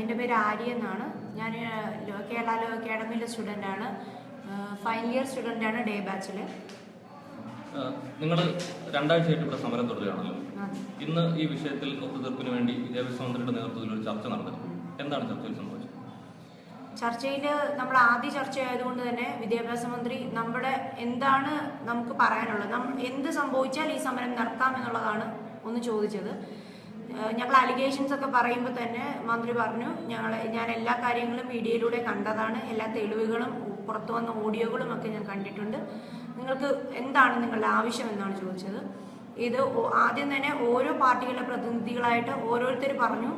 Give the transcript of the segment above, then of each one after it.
എൻ്റെ പേര് ആര്യ എന്നാണ്. ഞാൻ കേരള ലോ അക്കാഡമിയിലെ സ്റ്റുഡൻ്റാണ്. ഫൈനൽ ഇയർ സ്റ്റുഡൻ്റാണ്, ഡേ ബാച്ചിൽ. നിങ്ങൾ രണ്ടാഴ്ചയായിട്ട് ഇവിടെ സമരം തുടരുകയാണല്ലോ. ഇന്ന് ഈ വിഷയത്തിൽ ഒത്തുതീർപ്പിന് വേണ്ടി വിദ്യാഭ്യാസ മന്ത്രിയുടെ നേതൃത്വത്തിൽ ഒരു ചർച്ച നടന്നു. എന്താണ് ചർച്ചയിൽ സംഭവിച്ചത്? ചർച്ചയിൽ നമ്മൾ ആദ്യ ചർച്ചയായതുകൊണ്ട് തന്നെ വിദ്യാഭ്യാസ മന്ത്രി നമ്മുടെ എന്താണ് നമുക്ക് പറയാനുള്ളത്, എന്ത് സംഭവിച്ചാൽ ഈ സമരം നടത്താമെന്നുള്ളതാണ് ഒന്ന് ചോദിച്ചത്. ഞങ്ങൾ അലിഗേഷൻസ് ഒക്കെ പറയുമ്പോൾ തന്നെ മന്ത്രി പറഞ്ഞു, ഞാൻ എല്ലാ കാര്യങ്ങളും വീഡിയോയിലൂടെ കണ്ടതാണ്, എല്ലാ തെളിവുകളും പുറത്തു വന്ന ഓഡിയോകളും ഒക്കെ ഞാൻ കണ്ടിട്ടുണ്ട്. നിങ്ങൾക്ക് എന്താണ് നിങ്ങളുടെ ആവശ്യം എന്നാണ് ചോദിച്ചത്. ഇത് ആദ്യം തന്നെ ഓരോ പാർട്ടികളുടെ പ്രതിനിധികളായിട്ട് ഓരോരുത്തർ പറഞ്ഞു.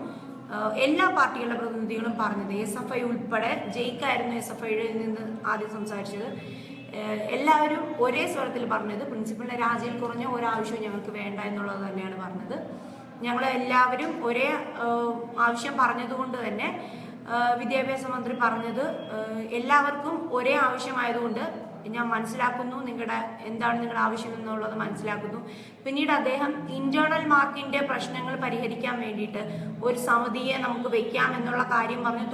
എല്ലാ പാർട്ടികളുടെ പ്രതിനിധികളും പറഞ്ഞത്, SFI ഉൾപ്പെടെ, ജയിക്കായിരുന്നു SFIയിൽ നിന്ന് ആദ്യം സംസാരിച്ചത്. എല്ലാവരും ഒരേ സ്വരത്തിൽ പറഞ്ഞത് പ്രിൻസിപ്പലിന്റെ രാജിയിൽ കുറഞ്ഞ ഒരാവശ്യവും ഞങ്ങൾക്ക് വേണ്ട എന്നുള്ളത് തന്നെയാണ് പറഞ്ഞത്. ഞങ്ങൾ എല്ലാവരും ഒരേ ആവശ്യം പറഞ്ഞതുകൊണ്ട് തന്നെ വിദ്യാഭ്യാസ മന്ത്രി പറഞ്ഞത് എല്ലാവർക്കും ഒരേ ആവശ്യമായതുകൊണ്ട് ഞാൻ മനസ്സിലാക്കുന്നു, എന്താണ് നിങ്ങളുടെ ആവശ്യം എന്നുള്ളത് മനസ്സിലാക്കുന്നു. പിന്നീട് അദ്ദേഹം ഇന്റേണൽ മാർക്കിന്റെ പ്രശ്നങ്ങൾ പരിഹരിക്കാൻ വേണ്ടിയിട്ട് ഒരു സമിതിയെ നമുക്ക് വെക്കാമെന്നുള്ള കാര്യം പറഞ്ഞ്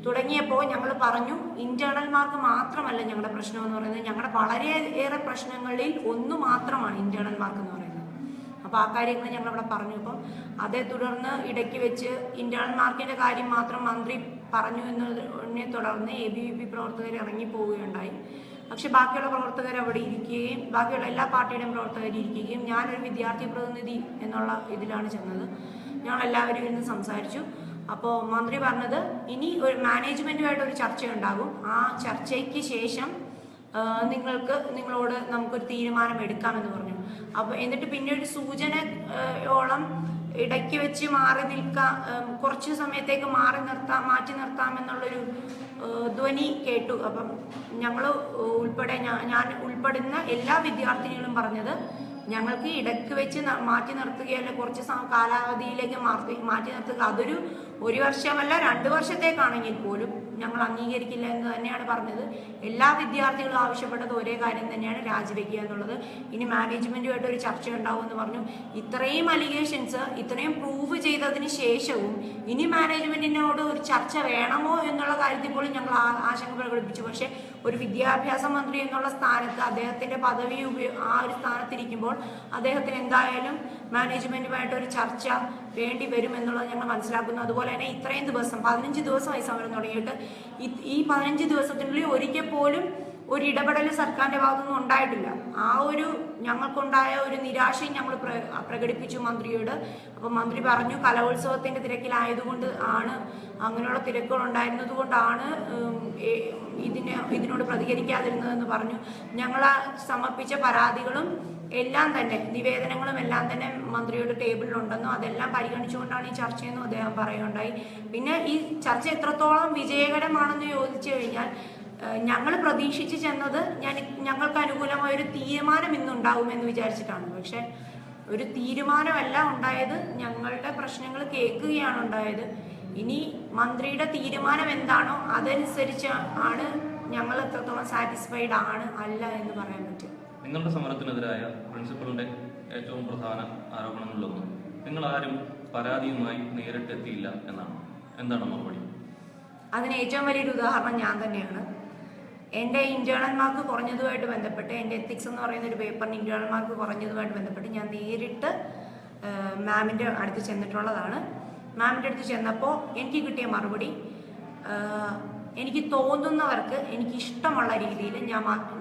തുടങ്ങിയപ്പോൾ ഞങ്ങൾ പറഞ്ഞു, ഇന്റേണൽ മാർക്ക് മാത്രമല്ല ഞങ്ങളുടെ പ്രശ്നം എന്ന് പറയുന്നത്, ഞങ്ങളുടെ വളരെയേറെ പ്രശ്നങ്ങളിൽ ഒന്ന് മാത്രമാണ് ഇന്റേണൽ മാർക്ക് എന്ന് പറയുന്നത്. അപ്പോൾ ആ കാര്യങ്ങൾ ഞങ്ങളവിടെ പറഞ്ഞു. അപ്പം അതേ തുടർന്ന് ഇടയ്ക്ക് വെച്ച് ഇന്റേണൽ മാർക്കിന്റെ കാര്യം മാത്രം മന്ത്രി പറഞ്ഞു എന്നതിനെ തുടർന്ന് ABVP പ്രവർത്തകർ ഇറങ്ങിപ്പോവുകയുണ്ടായി. പക്ഷെ ബാക്കിയുള്ള പ്രവർത്തകർ അവിടെ ഇരിക്കുകയും ബാക്കിയുള്ള എല്ലാ പാർട്ടിയുടെയും പ്രവർത്തകർ ഇരിക്കുകയും ഞാനൊരു വിദ്യാർത്ഥി പ്രതിനിധി എന്നുള്ള ഇതിലാണ് ചെന്നത്. ഞങ്ങളെല്ലാവരും ഇരുന്ന് സംസാരിച്ചു. അപ്പോൾ മന്ത്രി പറഞ്ഞത്, ഇനി ഒരു മാനേജ്മെന്റുമായിട്ട് ഒരു ചർച്ചയുണ്ടാകും, ആ ചർച്ചയ്ക്ക് ശേഷം നിങ്ങളോട് നമുക്കൊരു തീരുമാനം എടുക്കാമെന്ന് പറഞ്ഞു. അപ്പോൾ എന്നിട്ട് പിന്നെ ഒരു സൂചനയോളം ഇടയ്ക്ക് വെച്ച് കുറച്ച് സമയത്തേക്ക് മാറ്റി നിർത്താമെന്നുള്ളൊരു ധ്വനി കേട്ടു. അപ്പം ഞങ്ങൾ ഉൾപ്പെടെ ഞാൻ ഉൾപ്പെടുന്ന എല്ലാ വിദ്യാർത്ഥിനികളും പറഞ്ഞത്, ഞങ്ങൾക്ക് ഇടയ്ക്ക് വെച്ച് മാറ്റി നിർത്തുകയല്ല, കുറച്ച് കാലാവധിയിലേക്ക് മാറ്റി നിർത്തുക, അതൊരു 1 വർഷമല്ല 2 വർഷത്തേക്കാണെങ്കിൽ പോലും ഞങ്ങൾ അംഗീകരിക്കില്ല എന്ന് തന്നെയാണ് പറഞ്ഞത്. എല്ലാ വിദ്യാർത്ഥികളും ആവശ്യപ്പെട്ടത് ഒരേ കാര്യം തന്നെയാണ്, രാജിവെക്കുക എന്നുള്ളത്. ഇനി മാനേജ്മെന്റുമായിട്ട് ഒരു ചർച്ച ഉണ്ടാവുമെന്ന് പറഞ്ഞു. ഇത്രയും അലിഗേഷൻസ് ഇത്രയും പ്രൂവ് ചെയ്തതിന് ശേഷവും ഇനി മാനേജ്മെന്റിനോട് ഒരു ചർച്ച വേണമോ എന്നുള്ള കാര്യത്തിൽ പോലും ഞങ്ങൾ ആശങ്ക പ്രകടിപ്പിച്ചു. പക്ഷെ ഒരു വിദ്യാഭ്യാസ മന്ത്രി എന്നുള്ള സ്ഥാനത്ത്, അദ്ദേഹത്തിന്റെ പദവി ആ ഒരു സ്ഥാനത്തിരിക്കുമ്പോൾ അദ്ദേഹത്തിന് എന്തായാലും മാനേജ്മെന്റുമായിട്ട് ഒരു ചർച്ച വേണ്ടി വരും എന്നുള്ളത് ഞങ്ങൾ മനസ്സിലാക്കുന്നു. അതുപോലെ തന്നെ ഇത്രയും ദിവസം 15 ദിവസമായി സമരം തുടങ്ങിയിട്ട് ഈ 15 ദിവസത്തിനുള്ളിൽ ഒരിക്കൽ പോലും ഒരു ഇടപെടൽ സർക്കാരിന്റെ ഭാഗത്തുനിന്നും ഉണ്ടായിട്ടില്ല. ആ ഒരു ഞങ്ങൾക്കുണ്ടായ ഒരു നിരാശയും ഞങ്ങൾ പ്രകടിപ്പിച്ചു മന്ത്രിയോട്. അപ്പം മന്ത്രി പറഞ്ഞു, കലോത്സവത്തിന്റെ തിരക്കിലായതുകൊണ്ട് ആണ്, അങ്ങനെയുള്ള തിരക്കുകൾ ഉണ്ടായിരുന്നത് കൊണ്ടാണ് ഇതിനോട് പ്രതികരിക്കാതിരുന്നതെന്ന് പറഞ്ഞു. ഞങ്ങൾ സമർപ്പിച്ച പരാതികളും എല്ലാം തന്നെ, നിവേദനങ്ങളും എല്ലാം തന്നെ മന്ത്രിയുടെ ടേബിളിലുണ്ടെന്നും അതെല്ലാം പരിഗണിച്ചുകൊണ്ടാണ് ഈ ചർച്ചയെന്നും അദ്ദേഹം പറയുകയുണ്ടായി. പിന്നെ ഈ ചർച്ച എത്രത്തോളം വിജയകരമാണെന്ന് ചോദിച്ചു കഴിഞ്ഞാൽ, ഞങ്ങൾ പ്രതീക്ഷിച്ച് ചെന്നത് ഞങ്ങൾക്ക് അനുകൂലമായ ഒരു തീരുമാനം ഇന്നുണ്ടാകുമെന്ന് വിചാരിച്ചിട്ടാണ്. പക്ഷെ ഒരു തീരുമാനമല്ല ഉണ്ടായത്, ഞങ്ങളുടെ പ്രശ്നങ്ങൾ കേൾക്കുകയാണ് ഉണ്ടായത്. ഇനി മന്ത്രിയുടെ തീരുമാനം എന്താണോ അതനുസരിച്ച് ആണ് ഞങ്ങൾ എത്രത്തോളം സാറ്റിസ്ഫൈഡ് ആണ് അല്ല എന്ന് പറയാൻ പറ്റും. നിങ്ങളുടെ സമരത്തിനെതിരായ പ്രിൻസിപ്പലിന്റെ ഏറ്റവും പ്രധാന ആരോപണങ്ങളിലൊന്നും നിങ്ങൾ ആരും പരാതിയുമായി നേരിട്ടെത്തിയില്ല എന്നാണ്. എന്താണ് മറുപടി? അതിന് ഏറ്റവും വലിയൊരു ഉദാഹരണം ഞാൻ തന്നെയാണ്. എൻ്റെ ഇന്റേണൽ മാർക്ക് കുറഞ്ഞതുമായിട്ട് ബന്ധപ്പെട്ട്, എൻ്റെ എത്തിക്സ് എന്ന് പറയുന്ന ഒരു പേപ്പറിന് ഇന്റേണൽ മാർക്ക് കുറഞ്ഞതുമായിട്ട് ബന്ധപ്പെട്ട് ഞാൻ നേരിട്ട് മാമിൻ്റെ അടുത്ത് ചെന്നിട്ടുള്ളതാണ്. മാമിൻ്റെ അടുത്ത് ചെന്നപ്പോൾ എനിക്ക് കിട്ടിയ മറുപടി, എനിക്ക് തോന്നുന്നവർക്ക് എനിക്ക് ഇഷ്ടമുള്ള രീതിയിൽ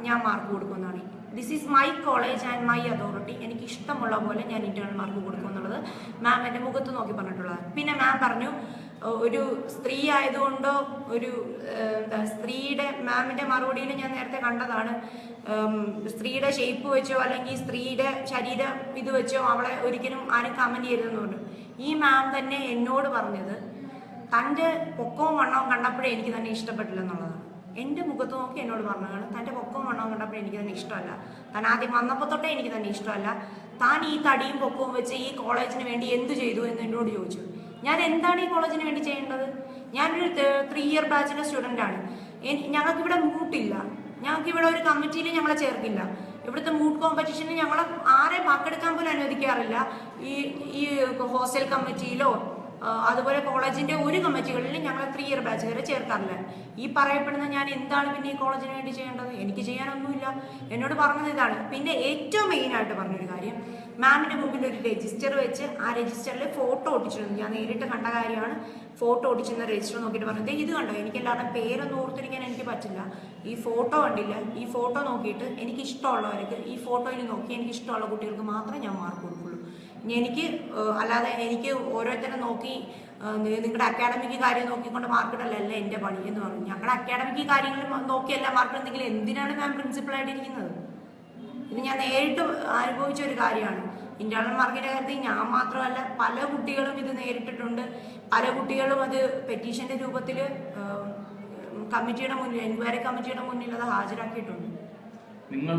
ഞാൻ മാർക്ക് കൊടുക്കുന്നതാണ്. This is my college and my authority, എനിക്ക് ഇഷ്ടമുള്ള പോലെ ഞാൻ ഇന്റേണൽ മാർക്ക് കൊടുക്കും എന്നുള്ളത് മാം എൻ്റെ മുഖത്ത് നോക്കി പറഞ്ഞിട്ടുള്ളതാണ്. പിന്നെ മാം പറഞ്ഞു, ഒരു സ്ത്രീ ആയതുകൊണ്ടോ സ്ത്രീയുടെ മാമിൻ്റെ മറുപടിയിൽ ഞാൻ നേരത്തെ കണ്ടതാണ്, സ്ത്രീയുടെ ഷേപ്പ് വെച്ചോ അല്ലെങ്കിൽ സ്ത്രീയുടെ ശരീരം ഇത് വെച്ചോ അവളെ ഒരിക്കലും ആരും കമന്റ് ചെയ്തെന്നുണ്ട്. ഈ മാം തന്നെ എന്നോട് പറഞ്ഞത്, തൻ്റെ പൊക്കവും വണ്ണവും കണ്ടപ്പോഴേ എനിക്ക് തന്നെ ഇഷ്ടപ്പെട്ടില്ല എന്നുള്ളതാണ്. എൻ്റെ മുഖത്ത് നോക്കി എന്നോട് പറഞ്ഞതാണ്, തൻ്റെ പൊക്കവും വണ്ണവും കണ്ടപ്പോൾ എനിക്ക് തന്നെ ഇഷ്ടമല്ല, താൻ ആദ്യം വന്നപ്പോൾ തൊട്ടേ എനിക്ക് തന്നെ ഇഷ്ടമല്ല, താൻ ഈ തടിയും പൊക്കവും വെച്ച് ഈ കോളേജിന് വേണ്ടി എന്ത് ചെയ്തു എന്ന് എന്നോട് ചോദിച്ചു. ഞാൻ എന്താണ് ഈ കോളേജിന് വേണ്ടി ചെയ്യേണ്ടത്? ഞാനൊരു 3 ഇയർ ബാച്ചിലെ സ്റ്റുഡൻ്റാണ്. ഞങ്ങൾക്കിവിടെ മൂട്ടില്ല, ഞങ്ങൾക്കിവിടെ ഒരു കമ്മിറ്റിയിൽ ഞങ്ങളെ ചേർക്കില്ല. ഇവിടുത്തെ മൂട്ട് കോമ്പറ്റീഷന് ഞങ്ങളെ ആരെ പങ്കെടുക്കാൻ പോലും അനുവദിക്കാറില്ല. ഈ ഹോസ്റ്റൽ കമ്മിറ്റിയിലോ അതുപോലെ കോളേജിന്റെ ഒരു കമ്മിറ്റികളിൽ ഞങ്ങൾ 3 ഇയർ ബാച്ച് വരെ ചേർക്കാറില്ല. ഈ പറയപ്പെടുന്ന ഞാൻ എന്താണ് പിന്നെ ഈ കോളേജിന് വേണ്ടി ചെയ്യേണ്ടത്? എനിക്ക് ചെയ്യാനൊന്നുമില്ല. എന്നോട് പറഞ്ഞത് ഇതാണ്. പിന്നെ ഏറ്റവും മെയിനായിട്ട് പറഞ്ഞൊരു കാര്യം, മാമിന്റെ മുമ്പിൽ ഒരു രജിസ്റ്റർ വെച്ച് ആ രജിസ്റ്ററിൽ ഫോട്ടോ ഒട്ടിച്ചിരുന്നു. ഞാൻ നേരിട്ട് കണ്ട കാര്യമാണ്. ഫോട്ടോ ഒട്ടിച്ചിരുന്ന രജിസ്റ്റർ നോക്കിയിട്ട് പറഞ്ഞത്, ഇത് കണ്ടോ, എനിക്ക് എല്ലാവരുടെ പേരൊന്നും ഓർത്തിരിക്കാൻ എനിക്ക് പറ്റില്ല, ഈ ഫോട്ടോ കണ്ടില്ല, ഈ ഫോട്ടോ നോക്കിയിട്ട് എനിക്ക് ഇഷ്ടമുള്ളവർക്ക് ഈ ഫോട്ടോയിൽ നോക്കി എനിക്ക് ഇഷ്ടമുള്ള കുട്ടികൾക്ക് മാത്രമേ ഞാൻ മാർക്ക് കൊടുക്കുള്ളൂ. എനിക്ക് അല്ലാതെ എനിക്ക് ഓരോരുത്തരെ നോക്കി നിങ്ങളുടെ അക്കാഡമിക് കാര്യം നോക്കിക്കൊണ്ട് മാർക്കിടല്ല എൻ്റെ പണി എന്ന് പറഞ്ഞു. ഞങ്ങളുടെ അക്കാഡമിക് കാര്യങ്ങൾ നോക്കിയല്ല മാർക്ക് എന്തെങ്കിലും എന്തിനാണ് മാം പ്രിൻസിപ്പളായിട്ടിരിക്കുന്നത്? ഇത് ഞാൻ നേരിട്ട് അനുഭവിച്ച ഒരു കാര്യമാണ്. ഇന്റേണൽ മാർക്കിന്റെ കാര്യത്തിൽ ഞാൻ മാത്രമല്ല, പല കുട്ടികളും ഇത് നേരിട്ടിട്ടുണ്ട്. പല കുട്ടികളും അത് പെറ്റീഷന്റെ രൂപത്തിൽ കമ്മിറ്റിയുടെ മുന്നിൽ, എൻക്വയറി കമ്മിറ്റിയുടെ മുന്നിൽ അത് ഹാജരാക്കിയിട്ടുണ്ട്. നിങ്ങൾ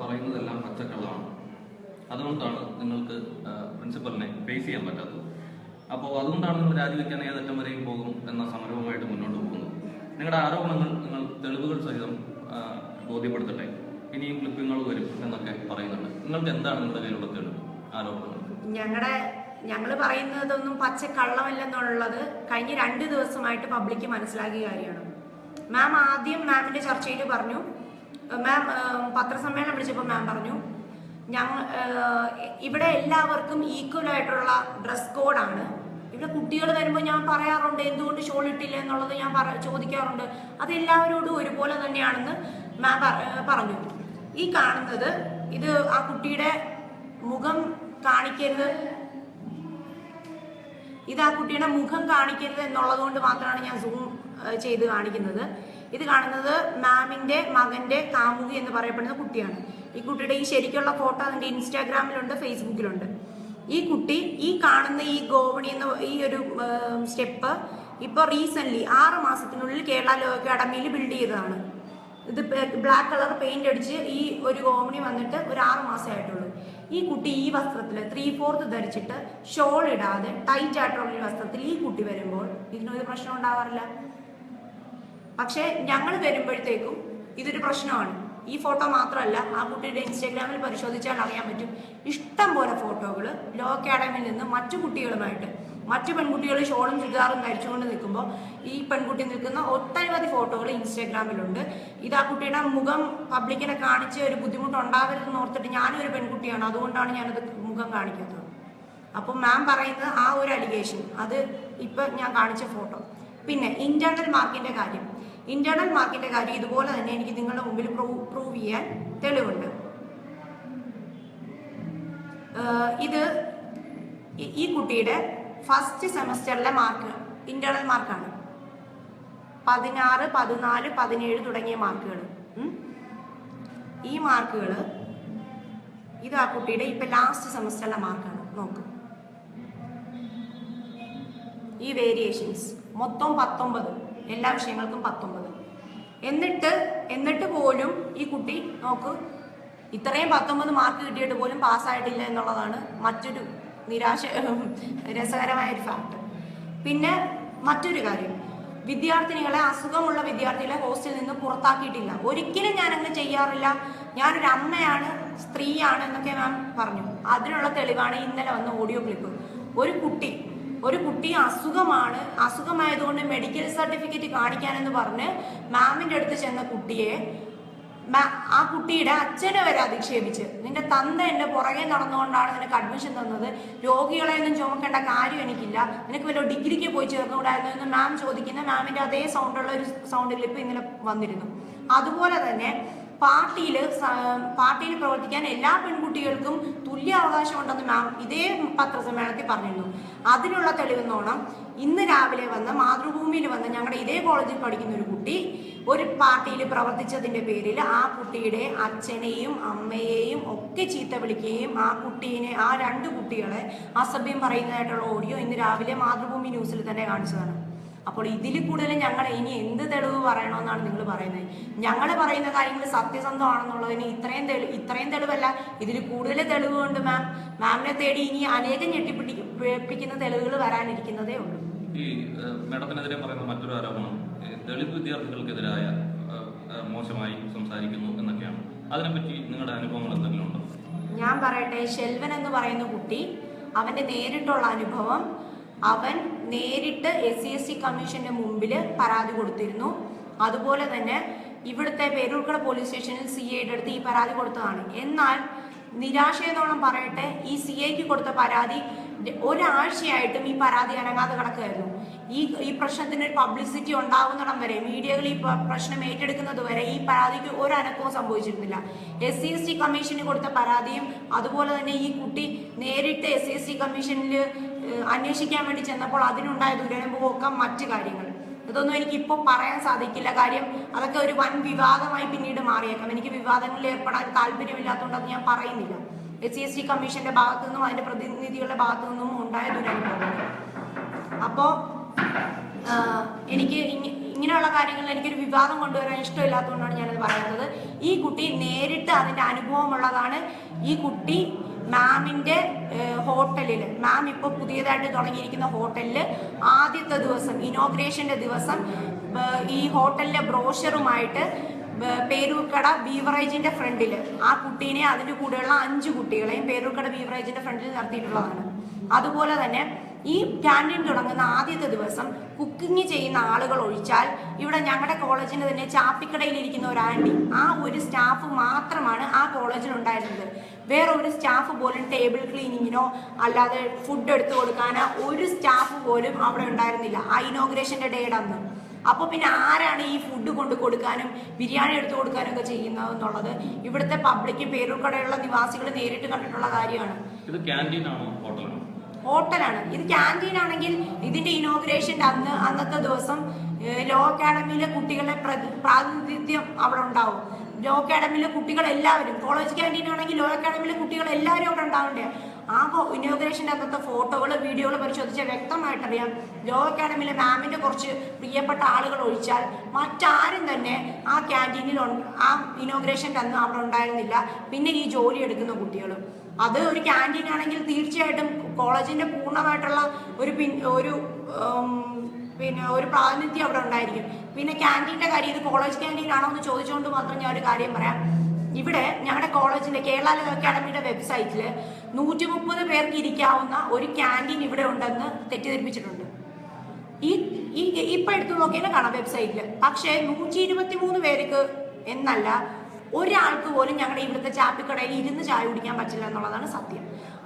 പറയുന്നതെല്ലാം പച്ചക്കള്ളമാണ്. അതുകൊണ്ടാണ് നിങ്ങൾക്ക് പ്രിൻസിപ്പലിനെ ഫേസ് ചെയ്യാൻ പറ്റാത്തത്. അപ്പോൾ അതുകൊണ്ടാണ് നിങ്ങൾ രാജിവെക്കാൻ ഏതറ്റം വരെയും പോകും എന്ന സമരവുമായിട്ട് മുന്നോട്ട് പോകുന്നത്. നിങ്ങളുടെ ആരോപണങ്ങൾ നിങ്ങൾ തെളിവുകൾ സഹിതം ബോധ്യപ്പെടുത്തട്ടെ, ഇനിയും ക്ലിപ്പിങ്ങൾ വരും എന്നൊക്കെ പറയുന്നുണ്ട്. നിങ്ങൾക്ക് എന്താണ് നിങ്ങളുടെ കയ്യിലുള്ള തെളിവ്, ആരോപണങ്ങൾ? ഞങ്ങൾ പറയുന്നതൊന്നും പച്ചക്കള്ളമല്ലെന്നുള്ളത് കഴിഞ്ഞ 2 ദിവസമായിട്ട് പബ്ലിക്ക് മനസ്സിലാക്കിയ കാര്യമാണ്. മാം ആദ്യം മാമിന്റെ ചർച്ചയിൽ പറഞ്ഞു, മാം പത്രസമ്മേളനം വിളിച്ചപ്പോൾ മാം പറഞ്ഞു, ഇവിടെ എല്ലാവർക്കും ഈക്വൽ ആയിട്ടുള്ള ഡ്രസ് കോഡാണ്. ഇവിടെ കുട്ടികൾ വരുമ്പോൾ ഞാൻ പറയാറുണ്ട് എന്തുകൊണ്ട് ഷോൾ ഇട്ടില്ല എന്നുള്ളത് ഞാൻ ചോദിക്കാറുണ്ട്. അത് എല്ലാവരോടും ഒരുപോലെ തന്നെയാണെന്ന് മാം പറഞ്ഞു. ഈ കാണുന്നത് ഇത് ആ കുട്ടിയുടെ മുഖം കാണിക്കരുത്, ഇത് ആ കുട്ടിയുടെ മുഖം കാണിക്കരുത് എന്നുള്ളത് കൊണ്ട് മാത്രമാണ് ഞാൻ സൂം ചെയ്ത് കാണിക്കുന്നത്. ഇത് കാണുന്നത് മാമിന്റെ മകന്റെ കാമുകി എന്ന് പറയപ്പെടുന്ന കുട്ടിയാണ്. ഈ കുട്ടിയുടെ ഈ ശരിക്കുള്ള ഫോട്ടോ അതിന്റെ ഇൻസ്റ്റാഗ്രാമിലുണ്ട്, ഫേസ്ബുക്കിലുണ്ട്. ഈ കുട്ടി ഈ കാണുന്ന ഈ ഗോവണി എന്ന ഈ ഒരു സ്റ്റെപ്പ് ഇപ്പോൾ റീസെന്റ് 6 മാസത്തിനുള്ളിൽ കേരള ലോ അക്കാഡമിയിൽ ബിൽഡ് ചെയ്തതാണ്. ഇത് ബ്ലാക്ക് കളർ പെയിന്റ് അടിച്ച് ഈ ഒരു ഗോവണി വന്നിട്ട് ഒരു 6 മാസമേ ആയിട്ടുള്ളൂ. ഈ കുട്ടി ഈ വസ്ത്രത്തിൽ 3/4 ധരിച്ചിട്ട് ഷോൾ ഇടാതെ ടൈറ്റ് ആയിട്ടുള്ള ഒരു വസ്ത്രത്തിൽ ഈ കുട്ടി വരുമ്പോൾ ഇതിനൊരു പ്രശ്നം ഉണ്ടാവാറില്ല. പക്ഷെ ഞങ്ങൾ വരുമ്പോഴത്തേക്കും ഇതൊരു പ്രശ്നമാണ്. ഈ ഫോട്ടോ മാത്രമല്ല, ആ കുട്ടിയുടെ ഇൻസ്റ്റാഗ്രാമിൽ പരിശോധിച്ചാൽ അറിയാൻ പറ്റും, ഇഷ്ടം പോലെ ഫോട്ടോകൾ ലോ അക്കാഡമിയിൽ നിന്ന് മറ്റു കുട്ടികളുമായിട്ട്, മറ്റു പെൺകുട്ടികൾ ഷോളും ചുരിദാറും ധരിച്ചുകൊണ്ട് നിൽക്കുമ്പോൾ ഈ പെൺകുട്ടി നിൽക്കുന്ന ഒട്ടനവധി ഫോട്ടോകൾ ഇൻസ്റ്റാഗ്രാമിലുണ്ട്. ഇത് ആ കുട്ടിയുടെ മുഖം പബ്ലിക്കിനെ കാണിച്ച് ഒരു ബുദ്ധിമുട്ടുണ്ടാവരുതെന്ന് ഓർത്തിട്ട് ഞാനും ഒരു പെൺകുട്ടിയാണ്, അതുകൊണ്ടാണ് ഞാനത് മുഖം കാണിക്കുന്നത്. അപ്പം മാം പറയുന്നത് ആ ഒരു അലിഗേഷൻ, അത് ഇപ്പം ഞാൻ കാണിച്ച ഫോട്ടോ. പിന്നെ ഇന്റേണൽ മാർക്കിന്റെ കാര്യം ഇതുപോലെ തന്നെ എനിക്ക് നിങ്ങളുടെ മുമ്പിൽ പ്രൂവ് ചെയ്യാൻ തെളിവുണ്ട്. ഇത് ഈ കുട്ടിയുടെ ഫസ്റ്റ് സെമസ്റ്ററിലെ മാർക്ക്, ഇന്റേണൽ മാർക്കാണ്. 16, 14, 17 തുടങ്ങിയ മാർക്കുകൾ. ഈ മാർക്കുകൾ ഇത് ആ കുട്ടിയുടെ ഇപ്പൊ ലാസ്റ്റ് സെമസ്റ്ററിലെ മാർക്കാണ്. നോക്ക്, ഈ വേരിയേഷൻസ് മൊത്തം 19, എല്ലാ വിഷയങ്ങൾക്കും 19. എന്നിട്ട് പോലും ഈ കുട്ടി നോക്ക്, ഇത്രയും 19 മാർക്ക് കിട്ടിയിട്ട് പോലും പാസ്സായിട്ടില്ല എന്നുള്ളതാണ് മറ്റൊരു രസകരമായ ഒരു ഫാക്ട്. പിന്നെ മറ്റൊരു കാര്യം, വിദ്യാർത്ഥിനികളെ, അസുഖമുള്ള വിദ്യാർത്ഥികളെ ഹോസ്റ്റലിൽ നിന്ന് പുറത്താക്കിയിട്ടില്ല. ഒരിക്കലും ഞാനങ്ങനെ ചെയ്യാറില്ല, ഞാനൊരു അമ്മയാണ്, സ്ത്രീയാണ് എന്നൊക്കെ മാം പറഞ്ഞു. അതിനുള്ള തെളിവാണ് ഇന്നലെ വന്ന ഓഡിയോ ക്ലിപ്പ്. ഒരു കുട്ടി അസുഖമായതുകൊണ്ട് മെഡിക്കൽ സർട്ടിഫിക്കറ്റ് കാണിക്കാനെന്ന് പറഞ്ഞ് മാമിന്റെ അടുത്ത് ചെന്ന കുട്ടിയെ ആ കുട്ടിയുടെ അച്ഛനെ വരെ അധിക്ഷേപിച്ച്, നിന്റെ തന്ത എന്റെ പുറകെ നടന്നുകൊണ്ടാണ് നിനക്ക് അഡ്മിഷൻ തന്നത്, രോഗികളെ ഒന്നും ചുമക്കേണ്ട കാര്യം എനിക്കില്ല, നിനക്ക് വല്ല ഡിഗ്രിക്ക് പോയി ചേർന്നുകൂടായിരുന്നു എന്ന് മാം ചോദിക്കുന്ന മാമിന്റെ അതേ സൗണ്ടുള്ള ഒരു സൗണ്ട് ക്ലിപ്പ് ഇന്നലെ വന്നിരുന്നു. അതുപോലെ തന്നെ പാർട്ടിയിൽ പ്രവർത്തിക്കാൻ എല്ലാ പെൺകുട്ടികൾക്കും തുല്യ അവകാശമുണ്ടെന്ന് മാം ഇതേ പത്രസമ്മേളനത്തിൽ പറഞ്ഞിരുന്നു. അതിനുള്ള തെളിവെന്നോണം ഇന്ന് രാവിലെ മാതൃഭൂമിയിൽ വന്ന ഞങ്ങളുടെ ഇതേ കോളേജിൽ പഠിക്കുന്ന ഒരു കുട്ടി ഒരു പാർട്ടിയിൽ പ്രവർത്തിച്ചതിന്റെ പേരിൽ ആ കുട്ടിയുടെ അച്ഛനെയും അമ്മയെയും ഒക്കെ ചീത്ത വിളിക്കുകയും ആ 2 കുട്ടികളെ അസഭ്യം പറയുന്നതായിട്ടുള്ള ഓഡിയോ ഇന്ന് രാവിലെ മാതൃഭൂമി ന്യൂസിൽ തന്നെ കാണിച്ചതാണ്. അപ്പോൾ ഇതിൽ കൂടുതൽ ഞങ്ങൾ ഇനി എന്ത് തെളിവ് പറയണമെന്നാണ് നിങ്ങൾ പറയുന്നത്? ഞങ്ങൾ പറയുന്ന കാര്യങ്ങൾ സത്യസന്ധമാണെന്നുള്ളതിന് ഇത്രയും തെളിവല്ല, ഇതിൽ കൂടുതൽ തെളിവ് കൊണ്ട് മാമിനെ തേടി ഇനി അനേകം ഞെട്ടിപ്പിടിപ്പിക്കുന്ന തെളിവുകൾ വരാനിരിക്കുന്നതേ ഉള്ളൂ. ഈ മേഡത്തിനെതിരെ പറയുന്ന മറ്റൊരു ആരോപണം ദളിത് വിദ്യാർത്ഥികൾക്കെതിരായ മോശമായി സംസാരിക്കുന്നു എന്നൊക്കെയാണ്. അതിനെപ്പറ്റി നിങ്ങളുടെ അനുഭവങ്ങൾ എന്തെങ്കിലും ഉണ്ടോ? ഞാൻ പറയട്ടെ, ഷെൽവൻ എന്ന് പറയുന്ന കുട്ടി, അവന്റെ നേരിട്ടുള്ള അനുഭവം, അവൻ നേരിട്ട് SC കമ്മീഷന്റെ മുമ്പിൽ പരാതി കൊടുത്തിരുന്നു. അതുപോലെ തന്നെ ഇവിടുത്തെ പേരൂർക്കട പോലീസ് സ്റ്റേഷനിൽ CIയുടെ അടുത്ത് ഈ പരാതി കൊടുത്തതാണ്. എന്നാൽ നിരാശയെന്നോണം പറയട്ടെ, ഈ CIക്ക് കൊടുത്ത പരാതി ഒരാഴ്ചയായിട്ടും ഈ പരാതി അനങ്ങാതെ കിടക്കുകയായിരുന്നു. ഈ പ്രശ്നത്തിന് ഒരു പബ്ലിസിറ്റി ഉണ്ടാകുന്നിടം വരെ, മീഡിയകൾ ഈ പ്രശ്നം ഏറ്റെടുക്കുന്നത് വരെ ഈ പരാതിക്ക് ഒരു അനക്കവും സംഭവിച്ചിരുന്നില്ല. SC കമ്മീഷന് കൊടുത്ത പരാതിയും അതുപോലെ തന്നെ ഈ കുട്ടി നേരിട്ട് SC കമ്മീഷനിൽ അന്വേഷിക്കാൻ വേണ്ടി ചെന്നപ്പോൾ അതിനുണ്ടായ ദുരനുഭവമൊക്കെ മറ്റു കാര്യങ്ങൾ, ഇതൊന്നും എനിക്കിപ്പോൾ പറയാൻ സാധിക്കില്ല. കാര്യം അതൊക്കെ ഒരു വൻ വിവാദമായി പിന്നീട് മാറിയേക്കാം. എനിക്ക് വിവാദങ്ങളിൽ ഏർപ്പെടാൻ താല്പര്യമില്ലാത്തതുകൊണ്ട് അത് ഞാൻ പറയുന്നില്ല. SC കമ്മീഷന്റെ ഭാഗത്തു നിന്നും അതിന്റെ പ്രതിനിധികളുടെ ഭാഗത്തു നിന്നും ഉണ്ടായ ദുരനുഭവം. അപ്പോൾ എനിക്ക് ഇങ്ങനെയുള്ള കാര്യങ്ങളിൽ എനിക്കൊരു വിവാദം കൊണ്ടുവരാൻ ഇഷ്ടമില്ലാത്തതുകൊണ്ടാണ് ഞാനത് പറയുന്നത്. ഈ കുട്ടി നേരിട്ട് അതിന്റെ അനുഭവമുള്ളതാണ്. ഈ കുട്ടി മാമിന്റെ ഹോട്ടലിൽ, മാം ഇപ്പോൾ പുതിയതായിട്ട് തുടങ്ങിയിരിക്കുന്ന ഹോട്ടലിൽ ആദ്യത്തെ ദിവസം, ഇനോഗ്രേഷന്റെ ദിവസം, ഈ ഹോട്ടലിലെ ബ്രോഷറുമായിട്ട് പേരൂർക്കട ബീവറേജിന്റെ ഫ്രണ്ടിൽ ആ കുട്ടീനെ അതിൻ്റെ കൂടെയുള്ള 5 കുട്ടികളെയും പേരൂർക്കട ബീവറേജിന്റെ ഫ്രണ്ടിൽ നിർത്തിയിട്ടുള്ളതാണ്. അതുപോലെ തന്നെ ഈ ക്യാൻറ്റീൻ തുടങ്ങുന്ന ആദ്യത്തെ ദിവസം കുക്കിംഗ് ചെയ്യുന്ന ആളുകൾ ഒഴിച്ചാൽ ഇവിടെ ഞങ്ങളുടെ കോളേജിന് തന്നെ ചാപ്പിക്കടയിലിരിക്കുന്ന ഒരു ആൻറ്റി, ആ ഒരു സ്റ്റാഫ് മാത്രമാണ് ആ കോളേജിൽ ഉണ്ടായിരുന്നത്. വേറെ ഒരു സ്റ്റാഫ് പോലും ടേബിൾ ക്ലീനിങ്ങിനോ അല്ലാതെ ഫുഡ് എടുത്തു കൊടുക്കാനോ ഒരു സ്റ്റാഫ് പോലും അവിടെ ഉണ്ടായിരുന്നില്ല ആ ഇനോഗ്രേഷന്റെ ഡേയുടെ അന്ന്. അപ്പോൾ പിന്നെ ആരാണ് ഈ ഫുഡ് കൊണ്ട് കൊടുക്കാനും ബിരിയാണി എടുത്തു കൊടുക്കാനും ഒക്കെ ചെയ്യുന്നതെന്നുള്ളത് ഇവിടുത്തെ പബ്ലിക്, പേരൂർക്കടയുള്ള നിവാസികൾ നേരിട്ട് കണ്ടിട്ടുള്ള കാര്യമാണ്. ഇത് ക്യാൻറ്റീൻ ആണോ ഹോട്ടലാണോ? ഹോട്ടലാണ്. ഇത് ക്യാൻറ്റീൻ ആണെങ്കിൽ ഇതിന്റെ ഇനോഗ്രേഷന്റെ അന്നത്തെ ദിവസം ലോ അക്കാഡമിയിലെ കുട്ടികളുടെ പ്രാതിനിധ്യം അവിടെ ഉണ്ടാവും. ലോ അക്കാഡമിയിലെ കുട്ടികൾ എല്ലാവരും, കോളേജ് ക്യാൻറ്റീൻ ആണെങ്കിൽ ലോ അക്കാഡമിയിലെ കുട്ടികൾ എല്ലാവരും അവിടെ ഉണ്ടാവണ്ടേ. ആ ഇനോഗ്രേഷന്റെ അന്നത്തെ ഫോട്ടോകൾ, വീഡിയോകൾ പരിശോധിച്ചാൽ വ്യക്തമായിട്ടറിയാം, ലോ അക്കാഡമിയിലെ മാമിന്റെ കുറച്ച് പ്രിയപ്പെട്ട ആളുകൾ ഒഴിച്ചാൽ മറ്റാരും തന്നെ ആ ക്യാൻറ്റീനിൽ, ആ ഇനോഗ്രേഷന്റെ അന്ന് അവിടെ ഉണ്ടായിരുന്നില്ല. പിന്നെ ഈ ജോലി എടുക്കുന്ന കുട്ടികളും. അത് ഒരു ക്യാൻറ്റീൻ ആണെങ്കിൽ തീർച്ചയായിട്ടും കോളേജിന്റെ പൂർണ്ണമായിട്ടുള്ള ഒരു പ്രാതിനിധ്യം അവിടെ ഉണ്ടായിരിക്കും. പിന്നെ ക്യാൻറ്റീൻ്റെ കാര്യം, ഇത് കോളേജ് ക്യാൻറ്റീൻ ആണോ എന്ന് ചോദിച്ചുകൊണ്ട് മാത്രം ഞാൻ ഒരു കാര്യം പറയാം. ഇവിടെ ഞങ്ങളുടെ കോളേജിലെ കേരള ലോ അക്കാഡമിയുടെ വെബ്സൈറ്റിൽ 130 പേർക്ക് ഇരിക്കാവുന്ന ഒരു ക്യാൻറ്റീൻ ഇവിടെ ഉണ്ടെന്ന് തെറ്റിദ്ധരിപ്പിച്ചിട്ടുണ്ട്. ഇപ്പം എടുത്തു നോക്കിയാലും കാണാം വെബ്സൈറ്റിൽ. പക്ഷേ 123 പേർക്ക് എന്നല്ല, ഒരാൾക്ക് പോലും ഞങ്ങളുടെ ഇവിടുത്തെ ചാപ്പിക്കടയിൽ ഇരുന്ന് ചായ കുടിക്കാൻ പറ്റില്ല എന്നുള്ളതാണ് സത്യം.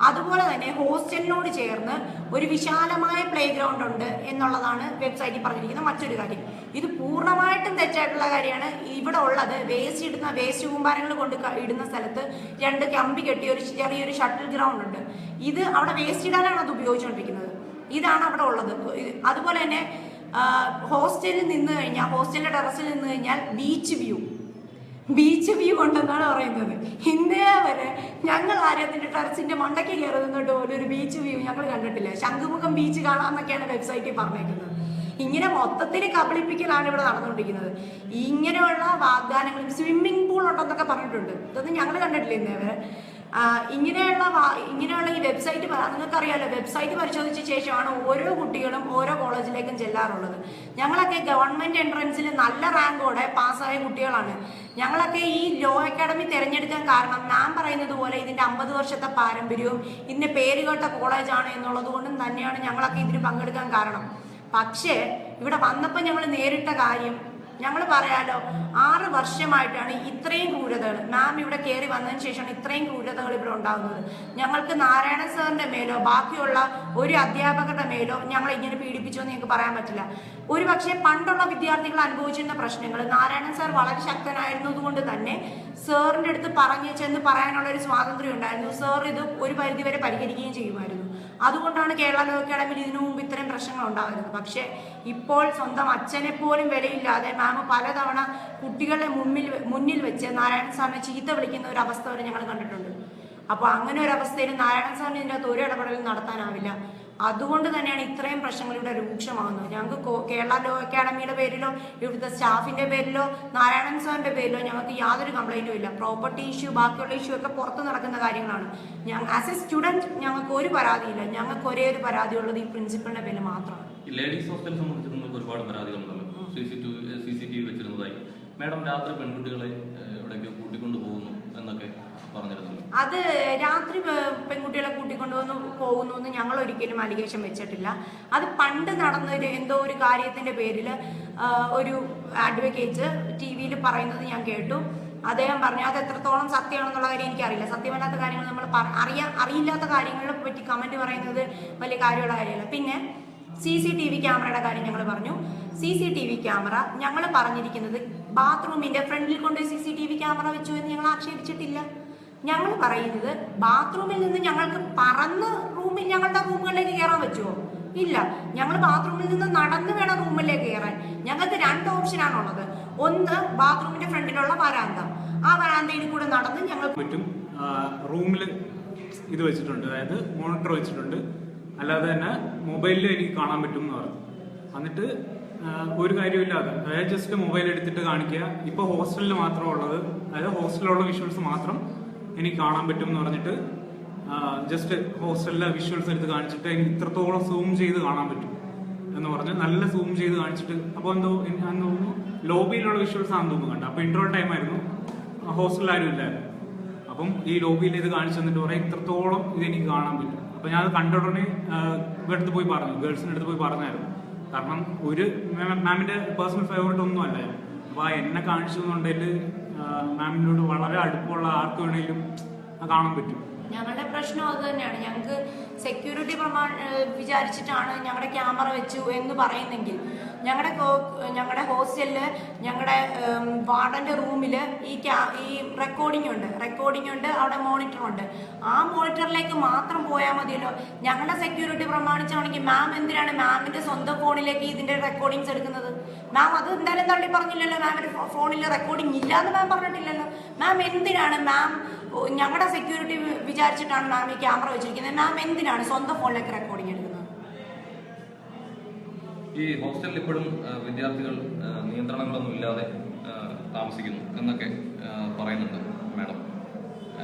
അതുപോലെ തന്നെ ഹോസ്റ്റലിനോട് ചേർന്ന് ഒരു വിശാലമായ പ്ലേ ഗ്രൗണ്ട് ഉണ്ട് എന്നുള്ളതാണ് വെബ്സൈറ്റിൽ പറഞ്ഞിരിക്കുന്ന മറ്റൊരു കാര്യം. ഇത് പൂർണ്ണമായിട്ടും തെറ്റായിട്ടുള്ള കാര്യമാണ്. ഇവിടെ ഉള്ളത് വേസ്റ്റ് കൂമ്പാരങ്ങൾ കൊണ്ട് ഇടുന്ന സ്ഥലത്ത് 2 കമ്പി കെട്ടിയ ഒരു ചെറിയൊരു ഷട്ടിൽ ഗ്രൗണ്ട് ഉണ്ട്. ഇത് അവിടെ വേസ്റ്റ് ഇടാനാണ് അത് ഉപയോഗിച്ചുകൊണ്ടിരിക്കുന്നത്. ഇതാണ് അവിടെ ഉള്ളത്. അതുപോലെ തന്നെ ഹോസ്റ്റലിൽ നിന്ന് കഴിഞ്ഞാൽ, ഹോസ്റ്റലിന്റെ ടെറസിൽ നിന്ന് കഴിഞ്ഞാൽ ബീച്ച് വ്യൂ ഉണ്ടെന്നാണ് പറയുന്നത്. ഇന്നേ വരെ ഞങ്ങൾ ആര്യത്തിന്റെ ടെറസിന്റെ മണ്ടയ്ക്ക് കയറി നിന്നിട്ട് പോലും ഒരു ബീച്ച് വ്യൂ ഞങ്ങൾ കണ്ടിട്ടില്ല. ശംഖുമുഖം ബീച്ച് കാണാമെന്നൊക്കെയാണ് വെബ്സൈറ്റിൽ പറഞ്ഞേക്കുന്നത്. ഇങ്ങനെ മൊത്തത്തിൽ കബളിപ്പിക്കലാണ് ഇവിടെ നടന്നുകൊണ്ടിരിക്കുന്നത്. ഇങ്ങനെയുള്ള വാഗ്ദാനങ്ങൾ, സ്വിമ്മിംഗ് പൂൾ ഉണ്ടെന്നൊക്കെ പറഞ്ഞിട്ടുണ്ട്. ഇതൊന്നും ഞങ്ങൾ കണ്ടിട്ടില്ല ഇന്നേ വരെ. ഇങ്ങനെയുള്ള ഈ വെബ്സൈറ്റ്, നിങ്ങൾക്കറിയാലോ, വെബ്സൈറ്റ് പരിശോധിച്ച ശേഷമാണ് ഓരോ കുട്ടികളും ഓരോ കോളേജിലേക്കും ചെല്ലാറുള്ളത്. ഞങ്ങളൊക്കെ ഗവൺമെന്റ് എൻട്രൻസിൽ നല്ല റാങ്കോടെ പാസ്സായ കുട്ടികളാണ്. ഞങ്ങളൊക്കെ ഈ ലോ അക്കാഡമി തിരഞ്ഞെടുക്കാൻ കാരണം ഞാൻ പറയുന്നത് പോലെ ഇതിന്റെ 50 വർഷത്തെ പാരമ്പര്യവും ഇതിന്റെ പേരുകേട്ട കോളേജാണ് എന്നുള്ളത് കൊണ്ടും തന്നെയാണ് ഞങ്ങളൊക്കെ ഇതിന് പങ്കെടുക്കാൻ കാരണം. പക്ഷേ ഇവിടെ വന്നപ്പോൾ ഞങ്ങൾ നേരിട്ട കാര്യം, ഞങ്ങൾ പറയാലോ, 6 വർഷമായിട്ടാണ് ഇത്രയും ക്രൂരതകൾ, മാം ഇവിടെ കയറി വന്നതിന് ശേഷമാണ് ഇത്രയും ക്രൂരതകൾ ഇവിടെ ഉണ്ടാകുന്നത്. ഞങ്ങൾക്ക് നാരായണൻ സാറിന്റെ മേലോ ബാക്കിയുള്ള ഒരു അധ്യാപകരുടെ മേലോ ഞങ്ങൾ ഇങ്ങനെ പീഡിപ്പിച്ചോ എന്ന് ഞങ്ങൾക്ക് പറയാൻ പറ്റില്ല. ഒരു പക്ഷേ പണ്ടുള്ള വിദ്യാർത്ഥികൾ അനുഭവിച്ചിരുന്ന പ്രശ്നങ്ങൾ നാരായണൻ സാർ വളരെ ശക്തനായിരുന്നതുകൊണ്ട് തന്നെ സാറിൻ്റെ അടുത്ത് ചെന്ന് പറയാനുള്ള ഒരു സ്വാതന്ത്ര്യം ഉണ്ടായിരുന്നു. സാർ ഇത് ഒരു പരിധിവരെ പരിഹരിക്കുകയും ചെയ്യുമായിരുന്നു. അതുകൊണ്ടാണ് കേരള ലോ അക്കാഡമിയിൽ ഇതിനു മുമ്പ് ഇത്തരം പ്രശ്നങ്ങൾ ഉണ്ടാകുന്നത്. പക്ഷേ ഇപ്പോൾ സ്വന്തം അച്ഛനെ പോലും വിലയില്ലാതെ മാം പലതവണ കുട്ടികളെ മുന്നിൽ വെച്ച് നാരായണൻ സാറിനെ ചീത്ത വിളിക്കുന്ന ഒരു അവസ്ഥ വരെ ഞങ്ങൾ കണ്ടിട്ടുണ്ട്. അപ്പോൾ അങ്ങനെ ഒരു അവസ്ഥയിൽ നാരായണൻ സാറിന് ഇതിൻ്റെ അകത്ത് ഒരു ഇടപെടലും നടത്താനാവില്ല. അതുകൊണ്ട് തന്നെയാണ് ഇത്രയും പ്രശ്നങ്ങൾ ഇവിടെ രൂക്ഷമാകുന്നത്. ഞങ്ങൾക്ക് കേരള ലോ അക്കാഡമിയുടെ പേരിലോ ഇവിടുത്തെ സ്റ്റാഫിന്റെ പേരിലോ നാരായണൻ സാറിന്റെ പേരിലോ ഞങ്ങൾക്ക് യാതൊരു കംപ്ലൈന്റും ഇല്ല. പ്രോപ്പർട്ടി ഇഷ്യൂ, ബാക്കിയുള്ള ഇഷ്യൂ ഒക്കെ പുറത്ത് നടക്കുന്ന കാര്യങ്ങളാണ്. ആസ് എ സ്റ്റുഡന്റ് ഞങ്ങൾക്ക് ഒരു പരാതിയില്ല. ഞങ്ങൾക്ക് ഒരേ ഒരു പരാതി ഉള്ളത് ഈ പ്രിൻസിപ്പളിന്റെ പേരിൽ മാത്രമാണ്. ലേഡീസ് ഹോസ്റ്റലിനെ സംബന്ധിച്ച് നിങ്ങൾക്ക് ഒരുപാട് പരാതികളുണ്ടല്ലോ. CCTV വെച്ചിരുന്നതായി മാഡം രാത്രി പെൺകുട്ടികളെ എവിടേക്ക് കൂട്ടിക്കൊണ്ടു പോകുന്നു എന്നൊക്കെ പറഞ്ഞിരുന്നല്ലോ. അത് രാത്രി പെൺകുട്ടികളെ കൂട്ടിക്കൊണ്ടുവന്ന് പോകുന്നു എന്ന് ഞങ്ങൾ ഒരിക്കലും അലിഗേഷൻ വെച്ചിട്ടില്ല. അത് പണ്ട് നടന്നൊരു എന്തോ ഒരു കാര്യത്തിന്റെ പേരിൽ ഒരു അഡ്വക്കേറ്റ് TV-യിൽ പറയുന്നത് ഞാൻ കേട്ടു. അദ്ദേഹം പറഞ്ഞു അത് എത്രത്തോളം സത്യമാണെന്നുള്ള കാര്യം എനിക്കറിയില്ല. സത്യമല്ലാത്ത കാര്യങ്ങൾ നമ്മൾ അറിയില്ലാത്ത കാര്യങ്ങളെ പറ്റി കമന്റ് പറയുന്നത് വലിയ കാര്യമുള്ള കാര്യമല്ല. പിന്നെ CCTV ക്യാമറയുടെ കാര്യം ഞങ്ങൾ പറഞ്ഞു. CCTV ക്യാമറ ഞങ്ങൾ പറഞ്ഞിരിക്കുന്നത് ബാത്റൂമിന്റെ ഫ്രണ്ടിൽ കൊണ്ട് CCTV ക്യാമറ വെച്ചു എന്ന് ഞങ്ങൾ ആക്ഷേപിച്ചിട്ടില്ല. ഞങ്ങൾ പറയുന്നത് ബാത്റൂമിൽ നിന്ന് ഞങ്ങൾക്ക് പറന്ന് ഞങ്ങളുടെ റൂമുകളിലേക്ക് കയറാൻ പറ്റുമോ? ഇല്ല. ഞങ്ങൾ ബാത്റൂമിൽ നിന്ന് നടന്നു വേണം റൂമിലേക്ക് കയറാൻ. ഞങ്ങൾക്ക് 2 ഓപ്ഷനാണുള്ളത്. ഒന്ന് ബാത്റൂമിന്റെ ഫ്രണ്ടിലുള്ള വരാന്ത, ആ വരാന്തയിൽ കൂടെ നടന്ന് ഞങ്ങൾ പറ്റും. റൂമിൽ ഇത് വെച്ചിട്ടുണ്ട്, അതായത് മോണിറ്റർ വെച്ചിട്ടുണ്ട്. അല്ലാതെ തന്നെ മൊബൈലിൽ എനിക്ക് കാണാൻ പറ്റും എന്ന് പറഞ്ഞു. എന്നിട്ട് ഒരു കാര്യമില്ലാതെ, അതായത് ജസ്റ്റ് മൊബൈൽ എടുത്തിട്ട് കാണിക്കുക. ഇപ്പൊ ഹോസ്റ്റലിൽ മാത്രം ഉള്ളത്, അതായത് ഹോസ്റ്റലിലുള്ള വിഷ്വൽസ് മാത്രം എനിക്ക് കാണാൻ പറ്റും എന്ന് പറഞ്ഞിട്ട് ജസ്റ്റ് ഹോസ്റ്റലിലെ വിഷ്വൽസ് എടുത്ത് കാണിച്ചിട്ട് എനിക്ക് ഇത്രത്തോളം സൂം ചെയ്ത് കാണാൻ പറ്റും എന്ന് പറഞ്ഞ് നല്ല സൂം ചെയ്ത് കാണിച്ചിട്ട്, അപ്പോൾ എന്തോ ഞാൻ തോന്നുന്നു ലോബിയിലുള്ള വിഷ്വൽസ് ആണെന്ന് തോന്നുന്നു കണ്ട. അപ്പൊ ഇന്റർവൽ ടൈം ആയിരുന്നു, ഹോസ്റ്റലിൽ ആരും ഇല്ലായിരുന്നു. അപ്പം ഈ ലോബിയിൽ ഇത് കാണിച്ചു തന്നിട്ട് പറയാം ഇത്രത്തോളം ഇത് എനിക്ക് കാണാൻ പറ്റും. അപ്പൊ ഞാൻ അത് കണ്ട ഉടനെ ഇവിടുത്തെ പോയി പറഞ്ഞു, ഗേൾസിന്റെ അടുത്ത് പോയി പറഞ്ഞായിരുന്നു. കാരണം ഒരു മാമിന്റെ പേഴ്സണൽ ഫേവറേറ്റ് ഒന്നും അല്ല. അപ്പൊ എന്നെ കാണിച്ചു എന്നുണ്ടെങ്കിൽ മാമിനോട് വളരെ അടുപ്പമുള്ള ആർക്ക് വേണേലും കാണാൻ പറ്റും. ഞങ്ങളുടെ പ്രശ്നം അത് തന്നെയാണ്. ഞങ്ങൾക്ക് സെക്യൂരിറ്റി വിചാരിച്ചിട്ടാണ് ഞങ്ങളുടെ ക്യാമറ വെച്ചു എന്ന് പറയുന്നെങ്കിൽ, ഞങ്ങളുടെ ഹോസ്റ്റലില് ഞങ്ങളുടെ വാർഡന്റെ റൂമിൽ ഈ റെക്കോർഡിംഗ് ഉണ്ട്, അവിടെ മോണിറ്റർ ഉണ്ട്. ആ മോണിറ്ററിലേക്ക് മാത്രം പോയാൽ മതിയല്ലോ. ഞങ്ങളുടെ സെക്യൂരിറ്റി പ്രമാണിച്ചാണെങ്കിൽ മാം എന്തിനാണ് മാമിന്റെ സ്വന്തം ഫോണിലേക്ക് ഇതിന്റെ റെക്കോർഡിങ്സ് എടുക്കുന്നത്? മാം അത് എന്തായാലും തള്ളി പറഞ്ഞില്ലല്ലോ. മാമിന്റെ ഫോണിൽ റെക്കോർഡിംഗ് ഇല്ല എന്ന് മാം പറഞ്ഞിട്ടില്ലല്ലോ. മാം എന്തിനാണ് ഞങ്ങളുടെ സെക്യൂരിറ്റി വിചാരിച്ചിട്ടാണ് മാം ഈ ക്യാമറ വെച്ചിരിക്കുന്നത്? മാം എന്തിനാണ് സ്വന്തം ഫോണിലേക്ക് റെക്കോർഡിംഗ് എടുക്കുന്നത്? ഈ ഹോസ്റ്റലിൽ ഇപ്പോഴും വിദ്യാർത്ഥികൾ നിയന്ത്രണങ്ങളൊന്നും ഇല്ലാതെ താമസിക്കുന്നു എന്നൊക്കെ പറയുന്നുണ്ട് മാഡം.